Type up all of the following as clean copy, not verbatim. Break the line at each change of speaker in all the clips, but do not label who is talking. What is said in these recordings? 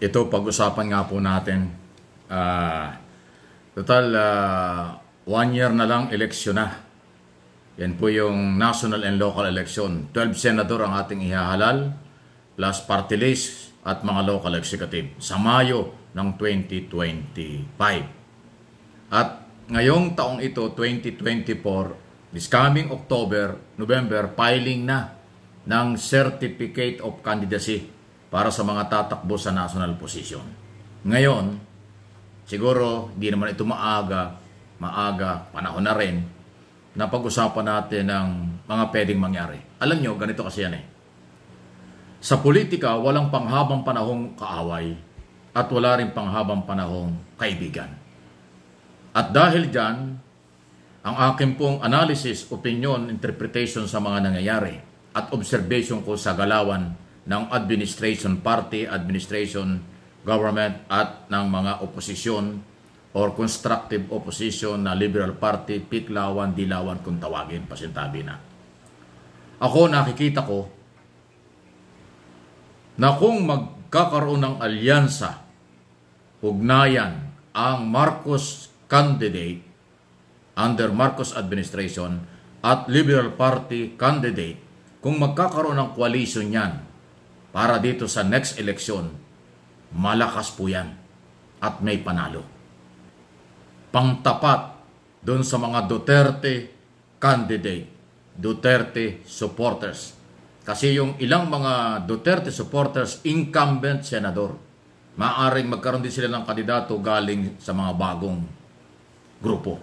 Ito, pag-usapan nga po natin. Total, 1 year na lang eleksyon na. Yan po yung national and local election. 12 senador ang ating ihahalal, plus party list at mga local executive sa Mayo ng 2025. At ngayong taong ito, 2024, this coming October, November, filing na ng Certificate of Candidacy para sa mga tatakbo sa national position. Ngayon, siguro di naman ito maaga, panahon na rin, na pag-usapan natin ng mga pwedeng mangyari. Alam nyo, ganito kasi yan eh. Sa politika, walang panghabang panahong kaaway at wala rin panghabang panahong kaibigan. At dahil dyan, ang aking pong analysis, opinion, interpretation sa mga nangyayari at observation ko sa galawan ng administration party, administration, government at ng mga oposisyon or constructive opposition na Liberal Party, piklawan, dilawan kung tawagin, pasintabi na. Ako nakikita ko na kung magkakaroon ng alyansa, ugnayan ang Marcos candidate under Marcos administration at Liberal Party candidate, kung magkakaroon ng coalition yan para dito sa next election, malakas po yan at may panalo. Pangtapat doon sa mga Duterte candidate, Duterte supporters. Kasi yung ilang mga Duterte supporters, incumbent senador, maaaring magkaroon din sila ng kandidato galing sa mga bagong grupo.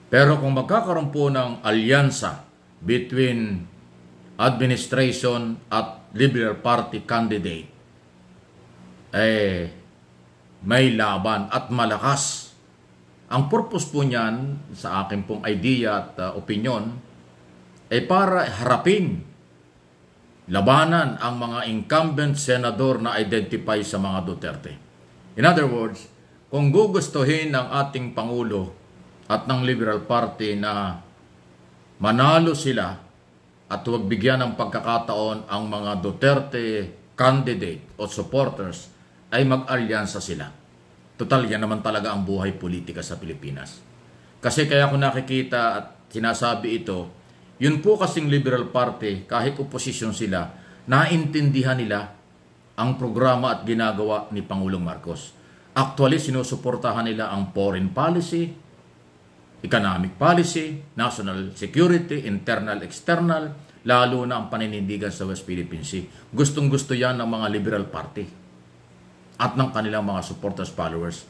Pero kung magkakaroon po ng alyansa between administration at Liberal Party candidate, may laban at malakas. Ang purpose po niyan, sa akin pong idea at opinion, ay para harapin, labanan ang mga incumbent senador na identify sa mga Duterte. In other words, kung gugustuhin ng ating Pangulo at ng Liberal Party na manalo sila at huwag bigyan ng pagkakataon ang mga Duterte candidate o supporters, ay mag-alyansa sila. Total, yan naman talaga ang buhay politika sa Pilipinas. Kasi kaya ko nakikita at sinasabi ito, yun po kasing Liberal Party, kahit oposisyon sila, naintindihan nila ang programa at ginagawa ni Pangulong Marcos. Actually, sinusuportahan nila ang foreign policy, economic policy, national security, internal, external, lalo na ang paninindigan sa West Philippine Sea. Gustong-gusto yan ng mga Liberal Party at ng kanilang mga supporters, followers.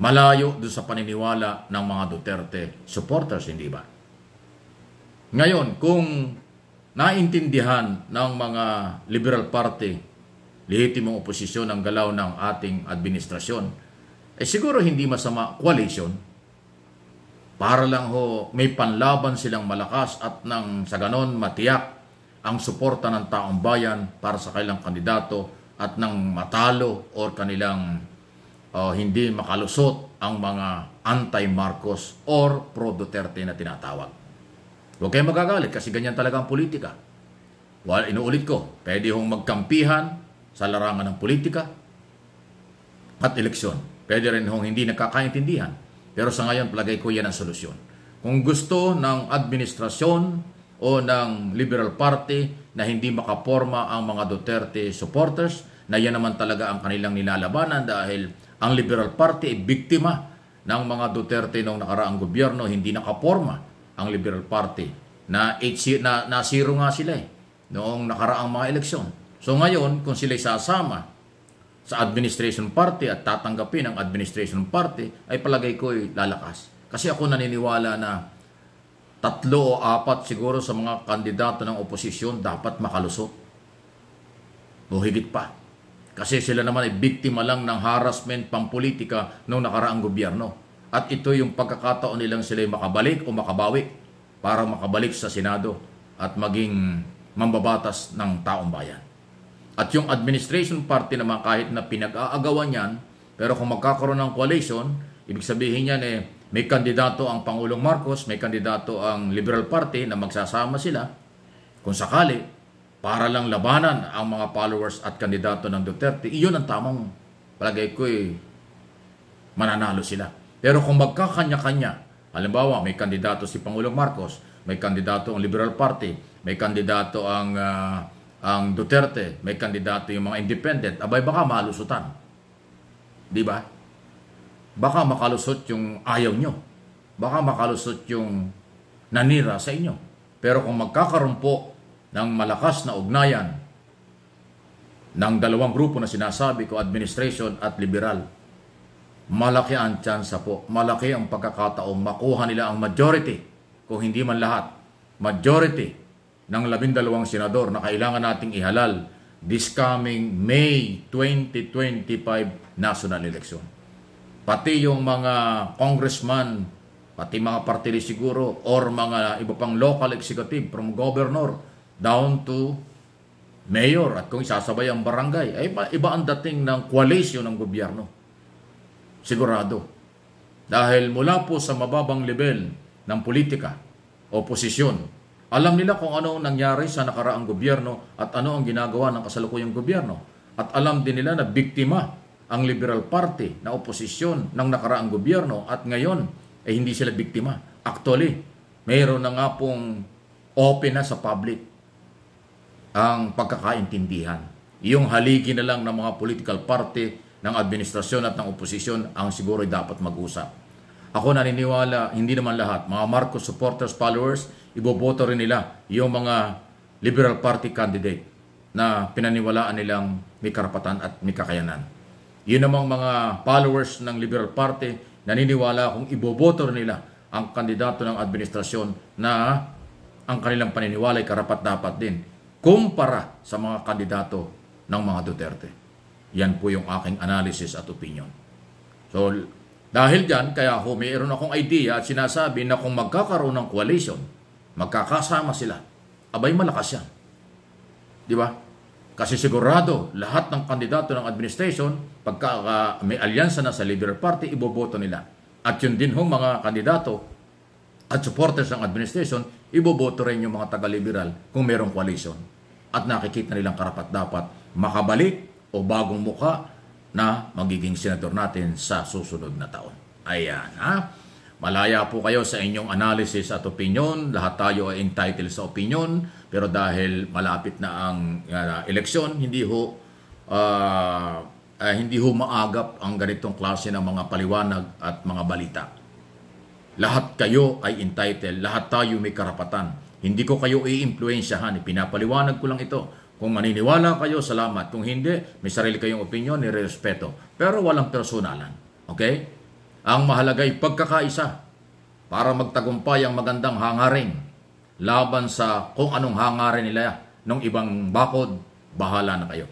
Malayo doon sa paniniwala ng mga Duterte supporters, hindi ba? Ngayon, kung naintindihan ng mga Liberal Party, lehitimong oposisyon ang galaw ng ating administrasyon, siguro hindi masama coalition, para lang may panlaban silang malakas at nang sa ganon matiyak ang suporta ng taong bayan para sa kanilang kandidato at nang matalo o kanilang hindi makalusot ang mga anti-Marcos or pro-Duterte na tinatawag. Huwag kayong magagalit kasi ganyan talaga ang politika. Well, inuulit ko, pwede hong magkampihan sa larangan ng politika at eleksyon. Pwede rin hong hindi nagkakaintindihan. Pero sa ngayon, palagay ko yan ang solusyon. Kung gusto ng administrasyon o ng Liberal Party na hindi makaporma ang mga Duterte supporters, na yan naman talaga ang kanilang nilalabanan dahil ang Liberal Party ay biktima ng mga Duterte noong nakaraang gobyerno, hindi nakaporma ang Liberal Party. Nasiro nga sila noong nakaraang mga eleksyon. So ngayon, kung sila'y sasama sa administration party at tatanggapin ang administration party, ay palagay ko ay lalakas. Kasi ako naniniwala na 3 o 4 siguro sa mga kandidato ng oposisyon dapat makalusot. O higit pa. Kasi sila naman ay biktima lang ng harassment pampolitika noong nakaraang gobyerno. At ito yung pagkakataon nilang sila makabalik o makabawi para makabalik sa Senado at maging mambabatas ng taong bayan. At yung administration party naman kahit na pinag-aagawan yan, pero kung magkakaroon ng coalition, ibig sabihin yan may kandidato ang Pangulong Marcos, may kandidato ang Liberal Party na magsasama sila, kung sakali, para lang labanan ang mga followers at kandidato ng Duterte, iyon ang tamang palagay ko mananalo sila. Pero kung magkakanya-kanya, halimbawa may kandidato si Pangulong Marcos, may kandidato ang Liberal Party, may kandidato ang Duterte, may kandidato yung mga independent, abay baka malusutan. Di ba? Baka makalusot yung ayaw nyo. Baka makalusot yung nanira sa inyo. Pero kung magkakaroon po ng malakas na ugnayan ng dalawang grupo na sinasabi ko, administration at liberal, malaki ang tsansa po, malaki ang pagkakataon makuha nila ang majority, kung hindi man lahat, majority ng 12 senador na kailangan nating ihalal this coming May 2025 national election. Pati yung mga congressman, pati mga party list siguro, or mga iba pang local executive from governor down to mayor, at kung isasabay ang barangay, ay iba ang dating ng koalisyon ng gobyerno. Sigurado. Dahil mula po sa mababang level ng politika, oposisyon, alam nila kung ano ang nangyari sa nakaraang gobyerno at ano ang ginagawa ng kasalukuyang gobyerno. At alam din nila na biktima ang Liberal Party na oposisyon ng nakaraang gobyerno at ngayon ay hindi sila biktima. Actually, mayroon na nga pong open na sa public ang pagkakaintindihan. Yung haligi na lang ng mga political party, ng administrasyon at ng oposisyon ang siguro dapat mag-usap. Ako naniniwala, hindi naman lahat, mga Marcos supporters, followers, iboboto rin nila yung mga Liberal Party candidate na pinaniwalaan nilang may karapatan at may kakayanan. Yun namang mga followers ng Liberal Party, naniniwala kung iboboto rin nila ang kandidato ng administrasyon na ang kanilang paniniwala ay karapat-dapat din kumpara sa mga kandidato ng mga Duterte. Yan po yung aking analysis at opinion. So, dahil dyan, kaya ako mayroon akong idea at sinasabi na kung magkakaroon ng coalition, magkakasama sila, abay malakas yan. Di ba? Kasi sigurado, lahat ng kandidato ng administration, pagka may alyansa na sa Liberal Party, iboboto nila. At yun din hong mga kandidato at supporters ng administration, iboboto rin yung mga taga-liberal kung mayroong coalition. At nakikita nilang karapat-dapat makabalik o bagong muka na magiging senador natin sa susunod na taon. Ayan, ha? Malaya po kayo sa inyong analysis at opinion. Lahat tayo ay entitled sa opinion. Pero dahil malapit na ang eleksyon, hindi ho maagap ang ganitong klase ng mga paliwanag at mga balita. Lahat kayo ay entitled. Lahat tayo may karapatan. Hindi ko kayo i-influensyahan. Pinapaliwanag ko lang ito. Kung maniniwala kayo, salamat. Kung hindi, may sarili kayong opinion, nirespeto. Pero walang personalan. Okay? Ang mahalaga ay pagkakaisa para magtagumpay ang magandang hangarin laban sa kung anong hangarin nila ng ibang bakod, bahala na kayo.